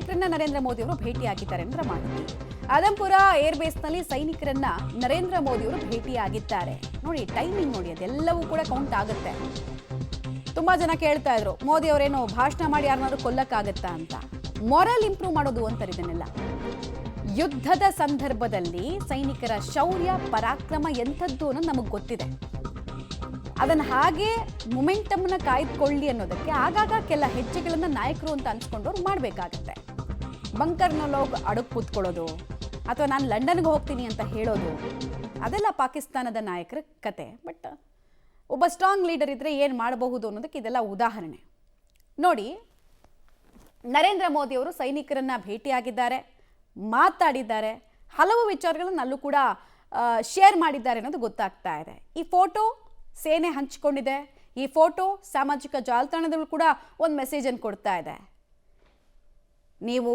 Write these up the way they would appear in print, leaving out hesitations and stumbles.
ಸೈನಿಕರನ್ನ ನರೇಂದ್ರ ಮೋದಿ ಅವರು ಭೇಟಿಯಾಗಿದ್ದಾರೆ ಅಂತ ಮಾಹಿತಿ. ಆದಂಪುರ ಏರ್ ಬೇಸ್ನಲ್ಲಿ ಸೈನಿಕರನ್ನ ನರೇಂದ್ರ ಮೋದಿ ಅವರು ಭೇಟಿಯಾಗಿದ್ದಾರೆ. ನೋಡಿ ಟೈಮಿಂಗ್ ನೋಡಿ, ಅದೆಲ್ಲವೂ ಕೂಡ ಕೌಂಟ್ ಆಗುತ್ತೆ. ತುಂಬಾ ಜನ ಕೇಳ್ತಾ ಇದ್ರು, ಮೋದಿ ಅವರೇನು ಭಾಷಣ ಮಾಡಿ ಯಾರನ್ನಾದ್ರೂ ಕೊಲ್ಲಕ್ಕಾಗತ್ತಾ ಅಂತ. ಮೊರಲ್ ಇಂಪ್ರೂವ್ ಮಾಡೋದು ಅಂತಾರೆ ಇದನ್ನೆಲ್ಲ. ಯುದ್ಧದ ಸಂದರ್ಭದಲ್ಲಿ ಸೈನಿಕರ ಶೌರ್ಯ ಪರಾಕ್ರಮ ಎಂಥದ್ದು ಅನ್ನೋದು ನಮಗೆ ಗೊತ್ತಿದೆ. ಅದನ್ನ ಹಾಗೆ ಮೊಮೆಂಟಮ್ನ ಕಾಯ್ದುಕೊಳ್ಳಿ ಅನ್ನೋದಕ್ಕೆ ಆಗಾಗ ಕೆಲ ಹೆಜ್ಜೆಗಳನ್ನ ನಾಯಕರು ಅಂತ ಅನ್ಸ್ಕೊಂಡವ್ರು ಮಾಡಬೇಕಾಗತ್ತೆ. ಬಂಕರ್ನಲ್ಲೋಗಿ ಅಡಗ್ ಕೂತ್ಕೊಳ್ಳೋದು ಅಥವಾ ನಾನು ಲಂಡನ್ಗೆ ಹೋಗ್ತೀನಿ ಅಂತ ಹೇಳೋದು ಅದೆಲ್ಲ ಪಾಕಿಸ್ತಾನದ ನಾಯಕರ ಕತೆ. ಬಟ್ ಒಬ್ಬ ಸ್ಟ್ರಾಂಗ್ ಲೀಡರ್ ಇದ್ರೆ ಏನು ಮಾಡಬಹುದು ಅನ್ನೋದಕ್ಕೆ ಇದೆಲ್ಲ ಉದಾಹರಣೆ. ನೋಡಿ, ನರೇಂದ್ರ ಮೋದಿ ಅವರು ಸೈನಿಕರನ್ನ ಭೇಟಿಯಾಗಿದ್ದಾರೆ, ಮಾತಾಡಿದ್ದಾರೆ, ಹಲವು ವಿಚಾರಗಳನ್ನು ಅಲ್ಲೂ ಕೂಡ ಶೇರ್ ಮಾಡಿದ್ದಾರೆ ಅನ್ನೋದು ಗೊತ್ತಾಗ್ತಾ ಇದೆ. ಈ ಫೋಟೋ ಸೇನೆ ಹಂಚಿಕೊಂಡಿದೆ. ಈ ಫೋಟೋ ಸಾಮಾಜಿಕ ಜಾಲತಾಣದಲ್ಲೂ ಕೂಡ ಒಂದು ಮೆಸೇಜನ್ನು ಕೊಡ್ತಾ ಇದೆ. ನೀವು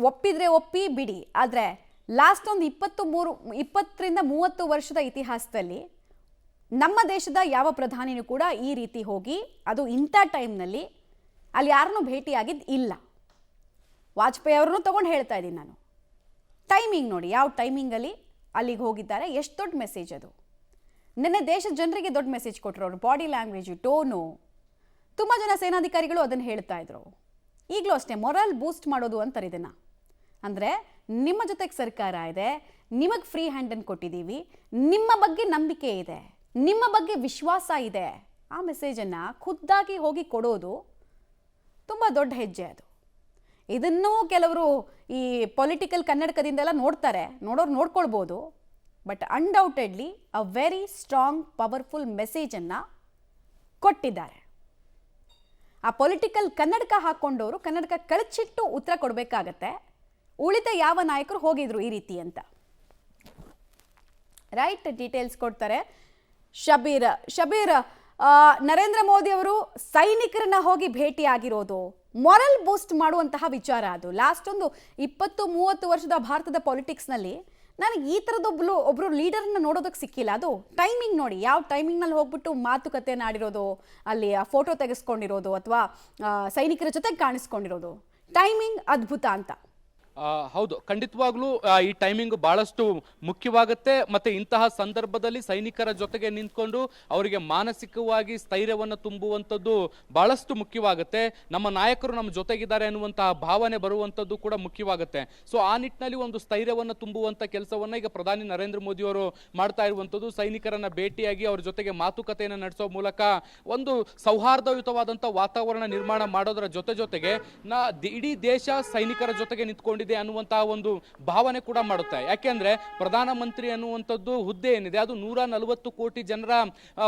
ಒಪ್ಪಿದ್ರೆ ಒಪ್ಪಿ ಬಿಡಿ, ಆದರೆ ಲಾಸ್ಟ್ ಒಂದು 20-30 ವರ್ಷದ ಇತಿಹಾಸದಲ್ಲಿ ನಮ್ಮ ದೇಶದ ಯಾವ ಪ್ರಧಾನಿನೂ ಕೂಡ ಈ ರೀತಿ ಹೋಗಿ, ಅದು ಇಂಥ ಟೈಮ್ನಲ್ಲಿ ಅಲ್ಲಿ ಯಾರನ್ನೂ ಭೇಟಿಯಾಗಿದ್ದು ಇಲ್ಲ. ವಾಜಪೇಯಿ ಅವ್ರನ್ನೂ ತೊಗೊಂಡು ಹೇಳ್ತಾ ಇದ್ದೀನಿ ನಾನು. ಟೈಮಿಂಗ್ ನೋಡಿ, ಯಾವ ಟೈಮಿಂಗಲ್ಲಿ ಅಲ್ಲಿಗೆ ಹೋಗಿದ್ದಾರೆ, ಎಷ್ಟು ದೊಡ್ಡ ಮೆಸೇಜ್ ಅದು. ನಿನ್ನೆ ದೇಶದ ಜನರಿಗೆ ದೊಡ್ಡ ಮೆಸೇಜ್ ಕೊಟ್ಟರು. ಅವರು ಬಾಡಿ ಲ್ಯಾಂಗ್ವೇಜು, ಟೋನು, ತುಂಬ ಜನ ಸೇನಾಧಿಕಾರಿಗಳು ಅದನ್ನು ಹೇಳ್ತಾ ಇದ್ರು. ಈಗಲೂ ಅಷ್ಟೇ ಮೊರಲ್ ಬೂಸ್ಟ್ ಮಾಡೋದು ಅಂತಾರೆ ಇದನ್ನು. ಅಂದರೆ ನಿಮ್ಮ ಜೊತೆಗೆ ಸರ್ಕಾರ ಇದೆ, ನಿಮಗೆ ಫ್ರೀ ಹ್ಯಾಂಡನ್ನು ಕೊಟ್ಟಿದ್ದೀವಿ, ನಿಮ್ಮ ಬಗ್ಗೆ ನಂಬಿಕೆ ಇದೆ, ನಿಮ್ಮ ಬಗ್ಗೆ ವಿಶ್ವಾಸ ಇದೆ, ಆ ಮೆಸೇಜನ್ನು ಖುದ್ದಾಗಿ ಹೋಗಿ ಕೊಡೋದು ತುಂಬ ದೊಡ್ಡ ಹೆಜ್ಜೆ ಅದು. ಇದನ್ನೂ ಕೆಲವರು ಈ ಪೊಲಿಟಿಕಲ್ ಕನ್ನಡಕದಿಂದೆಲ್ಲ ನೋಡ್ತಾರೆ, ನೋಡೋರು ನೋಡ್ಕೊಳ್ಬೋದು. But undoubtedly a very strong powerful ಮೆಸೇಜನ್ನು ಕೊಟ್ಟಿದ್ದಾರೆ. ಆ ಪೊಲಿಟಿಕಲ್ ಕನ್ನಡಕ ಹಾಕ್ಕೊಂಡವರು ಕನ್ನಡಕ ಕಳಚಿಟ್ಟು ಉತ್ತರ ಕೊಡಬೇಕಾಗತ್ತೆ. ಉಳಿದ ಯಾವ ನಾಯಕರು ಹೋಗಿದ್ರು ಈ ರೀತಿ ಅಂತ ರೈಟ್ ಡೀಟೇಲ್ಸ್ ಕೊಡ್ತಾರೆ. ಶಬೀರ್, ನರೇಂದ್ರ ಮೋದಿ ಅವರು ಸೈನಿಕರನ್ನ ಹೋಗಿ ಭೇಟಿ ಆಗಿರೋದು ಮೊರಲ್ ಬೂಸ್ಟ್ ಮಾಡುವಂತಹ ವಿಚಾರ. ಅದು ಲಾಸ್ಟ್ ಒಂದು 20-30 ವರ್ಷದ ಭಾರತದ ಪಾಲಿಟಿಕ್ಸ್ನಲ್ಲಿ ನನಗೆ ಈ ಥರದೊಬ್ಬರು ಲೀಡರ್ನ ನೋಡೋದಕ್ಕೆ ಸಿಕ್ಕಿಲ್ಲ. ಅದು ಟೈಮಿಂಗ್ ನೋಡಿ, ಯಾವ ಟೈಮಿಂಗ್ನಲ್ಲಿ ಹೋಗ್ಬಿಟ್ಟು ಮಾತುಕತೆ ಆಡಿರೋದು, ಅಲ್ಲಿ ಫೋಟೋ ತೆಗೆಸ್ಕೊಂಡಿರೋದು ಅಥವಾ ಸೈನಿಕರ ಜೊತೆಗೆ ಕಾಣಿಸ್ಕೊಂಡಿರೋದು, ಟೈಮಿಂಗ್ ಅದ್ಭುತ ಅಂತ. ಹೌದು, ಖಂಡಿತವಾಗ್ಲೂ ಈ ಟೈಮಿಂಗ್ ಬಹಳಷ್ಟು ಮುಖ್ಯವಾಗುತ್ತೆ. ಮತ್ತೆ ಇಂತಹ ಸಂದರ್ಭದಲ್ಲಿ ಸೈನಿಕರ ಜೊತೆಗೆ ನಿಂತ್ಕೊಂಡು ಅವರಿಗೆ ಮಾನಸಿಕವಾಗಿ ಸ್ಥೈರ್ಯವನ್ನು ತುಂಬುವಂಥದ್ದು ಬಹಳಷ್ಟು ಮುಖ್ಯವಾಗುತ್ತೆ. ನಮ್ಮ ನಾಯಕರು ನಮ್ಮ ಜೊತೆಗಿದ್ದಾರೆ ಅನ್ನುವಂತಹ ಭಾವನೆ ಬರುವಂಥದ್ದು ಕೂಡ ಮುಖ್ಯವಾಗುತ್ತೆ. ಸೊ ಆ ನಿಟ್ಟಿನಲ್ಲಿ ಒಂದು ಸ್ಥೈರ್ಯವನ್ನು ತುಂಬುವಂಥ ಕೆಲಸವನ್ನ ಈಗ ಪ್ರಧಾನಿ ನರೇಂದ್ರ ಮೋದಿ ಅವರು ಮಾಡ್ತಾ ಇರುವಂಥದ್ದು. ಸೈನಿಕರನ್ನ ಭೇಟಿಯಾಗಿ ಅವ್ರ ಜೊತೆಗೆ ಮಾತುಕತೆಯನ್ನು ನಡೆಸೋ ಮೂಲಕ ಒಂದು ಸೌಹಾರ್ದಯುತವಾದಂಥ ವಾತಾವರಣ ನಿರ್ಮಾಣ ಮಾಡೋದರ ಜೊತೆಗೆ ಇಡೀ ದೇಶ ಸೈನಿಕರ ಜೊತೆಗೆ ನಿಂತ್ಕೊಂಡು ಅನ್ನುವಂತಹ ಒಂದು ಭಾವನೆ ಕೂಡ ಮಾಡುತ್ತೆ. ಯಾಕೆಂದ್ರೆ ಪ್ರಧಾನಮಂತ್ರಿ ಅನ್ನುವಂಥದ್ದು ಹುದ್ದೆ ಏನಿದೆ ಅದು 140 ಕೋಟಿ ಜನರ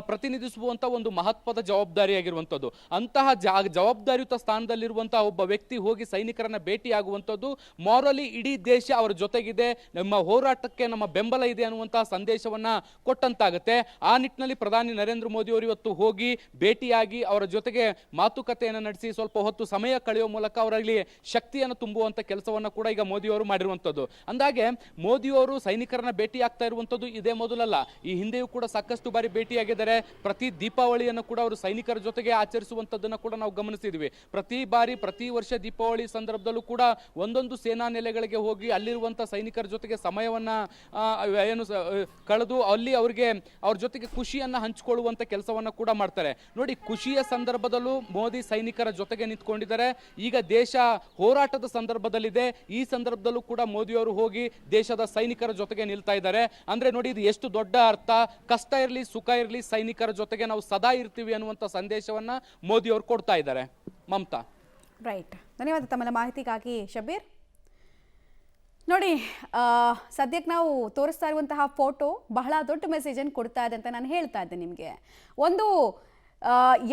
ಪ್ರತಿನಿಧಿಸುವಂತಹ ಒಂದು ಮಹತ್ವದ ಜವಾಬ್ದಾರಿಯಾಗಿರುವಂಥದ್ದು. ಅಂತಹ ಜವಾಬ್ದಾರಿಯುತ ಸ್ಥಾನದಲ್ಲಿರುವಂತಹ ಒಬ್ಬ ವ್ಯಕ್ತಿ ಹೋಗಿ ಸೈನಿಕರನ್ನ ಭೇಟಿಯಾಗುವಂಥದ್ದು ಮಾರಲಿ ಇಡೀ ದೇಶ ಅವರ ಜೊತೆಗಿದೆ, ನಮ್ಮ ಹೋರಾಟಕ್ಕೆ ನಮ್ಮ ಬೆಂಬಲ ಇದೆ ಅನ್ನುವಂತಹ ಸಂದೇಶವನ್ನ ಕೊಟ್ಟಂತಾಗುತ್ತೆ. ಆ ನಿಟ್ಟಿನಲ್ಲಿ ಪ್ರಧಾನಿ ನರೇಂದ್ರ ಮೋದಿ ಅವರು ಇವತ್ತು ಹೋಗಿ ಭೇಟಿಯಾಗಿ ಅವರ ಜೊತೆಗೆ ಮಾತುಕತೆಯನ್ನು ನಡೆಸಿ ಸ್ವಲ್ಪ ಹೊತ್ತು ಸಮಯ ಕಳೆಯುವ ಮೂಲಕ ಅವರಲ್ಲಿ ಶಕ್ತಿಯನ್ನು ತುಂಬುವಂತ ಕೆಲಸವನ್ನ ಕೂಡ ಈಗ ಮೋದಿ ಅವರು ಮಾಡಿರುವಂತದ್ದು. ಅಂದಾಗೆ ಮೋದಿ ಅವರು ಸೈನಿಕರನ್ನ ಭೇಟಿ ಆಗ್ತಾ ಇರುವಂತದ್ದು ಇದೇ ಮೊದಲಲ್ಲ. ಈ ಹಿಂದೆಯೂ ಕೂಡ ಸಾಕಷ್ಟು ಬಾರಿ ಭೇಟಿಯಾಗಿದ್ದಾರೆ. ಪ್ರತಿ ದೀಪಾವಳಿಯನ್ನು ಕೂಡ ಅವರು ಸೈನಿಕರ ಜೊತೆಗೆ ಆಚರಿಸುವಂತದ್ದನ್ನ ಕೂಡ ನಾವು ಗಮನಿಸಿದ್ವಿ. ಪ್ರತಿ ವರ್ಷ ದೀಪಾವಳಿ ಸಂದರ್ಭದಲ್ಲೂ ಕೂಡ ಒಂದೊಂದು ಸೇನಾ ನೆಲೆಗಳಿಗೆ ಹೋಗಿ ಅಲ್ಲಿರುವಂತಹ ಸೈನಿಕರ ಜೊತೆಗೆ ಸಮಯವನ್ನ ಕಳೆದು ಅಲ್ಲಿ ಅವರಿಗೆ ಅವ್ರ ಜೊತೆಗೆ ಖುಷಿಯನ್ನ ಹಂಚಿಕೊಳ್ಳುವಂತ ಕೆಲಸವನ್ನ ಕೂಡ ಮಾಡ್ತಾರೆ. ನೋಡಿ, ಖುಷಿಯ ಸಂದರ್ಭದಲ್ಲೂ ಮೋದಿ ಸೈನಿಕರ ಜೊತೆಗೆ ನಿಂತ್ಕೊಂಡಿದ್ದಾರೆ. ಈಗ ದೇಶ ಹೋರಾಟದ ಸಂದರ್ಭದಲ್ಲಿದೆ, ಈ ಸಂದರ್ಭದಲ್ಲೂ ಕೂಡ ಮೋದಿ ಅವರು ಹೋಗಿ ದೇಶದ ಸೈನಿಕರ ಜೊತೆಗೆ ನಿಲ್ತಾ ಇದ್ದಾರೆ. ಅಂದ್ರೆ ನೋಡಿ, ಇದು ಎಷ್ಟು ದೊಡ್ಡ ಅರ್ಥ. ಕಷ್ಟ ಇರಲಿ ಸುಖ ಇರಲಿ ಸೈನಿಕರ ಜೊತೆಗೆ ನಾವು ಸದಾ ಇರ್ತೀವಿ ಅನ್ನುವಂತ ಸಂದೇಶವನ್ನ ಮೋದಿ ಅವರು ಕೊಡ್ತಾ ಇದ್ದಾರೆ. ಮಮತಾ, ರೈಟ್, ಧನ್ಯವಾದ ತಮ್ಮ ಮಾಹಿತಿಗಾಗಿ ಶಬೀರ್. ನೋಡಿ, ಸದ್ಯಕ್ಕೆ ನಾವು ತೋರಿಸ್ತಾ ಇರುವಂತಹ ಫೋಟೋ ಬಹಳ ದೊಡ್ಡ ಮೆಸೇಜನ್ನು ಕೊಡ್ತಾ ಇದೆ ಅಂತ ನಾನು ಹೇಳ್ತಾ ಇದ್ದೆ ನಿಮಗೆ. ಒಂದು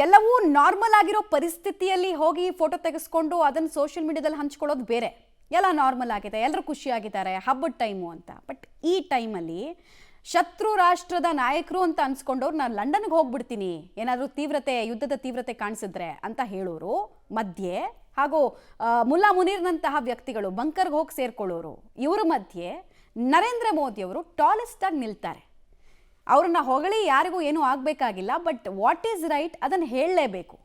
ಎಲ್ಲವೂ ನಾರ್ಮಲ್ ಆಗಿರೋ ಪರಿಸ್ಥಿತಿಯಲ್ಲಿ ಹೋಗಿ ಫೋಟೋ ತೆಗೆಸ್ಕೊಂಡು ಅದನ್ನು ಸೋಷಿಯಲ್ ಮೀಡಿಯಾದಲ್ಲಿ ಹಂಚ್ಕೊಳ್ಳೋದು ಬೇರೆ. ಎಲ್ಲ ನಾರ್ಮಲ್ ಆಗಿದೆ, ಎಲ್ಲರೂ ಖುಷಿಯಾಗಿದ್ದಾರೆ, ಹಬ್ಬದ ಟೈಮು ಅಂತ. ಬಟ್ ಈ ಟೈಮಲ್ಲಿ ಶತ್ರು ರಾಷ್ಟ್ರದ ನಾಯಕರು ಅಂತ ಅನ್ಸ್ಕೊಂಡವ್ರು ನಾನು ಲಂಡನ್ಗೆ ಹೋಗ್ಬಿಡ್ತೀನಿ ಏನಾದರೂ ಯುದ್ಧದ ತೀವ್ರತೆ ಕಾಣಿಸಿದ್ರೆ ಅಂತ ಹೇಳೋರು ಮಧ್ಯೆ, ಹಾಗೂ ಮುಲ್ಲಾ ಮುನೀರ್ನಂತಹ ವ್ಯಕ್ತಿಗಳು ಬಂಕರ್ಗೆ ಹೋಗಿ ಸೇರ್ಕೊಳ್ಳೋರು, ಇವರ ಮಧ್ಯೆ ನರೇಂದ್ರ ಮೋದಿ ಅವರು ಟಾಲೆಸ್ಟ್ ಆಗಿ ನಿಲ್ತಾರೆ. ಅವ್ರನ್ನ ಹೊಗಳಿ ಯಾರಿಗೂ ಏನೂ ಆಗಬೇಕಾಗಿಲ್ಲ, ಬಟ್ ವಾಟ್ ಈಸ್ ರೈಟ್ ಅದನ್ನು ಹೇಳಲೇಬೇಕು.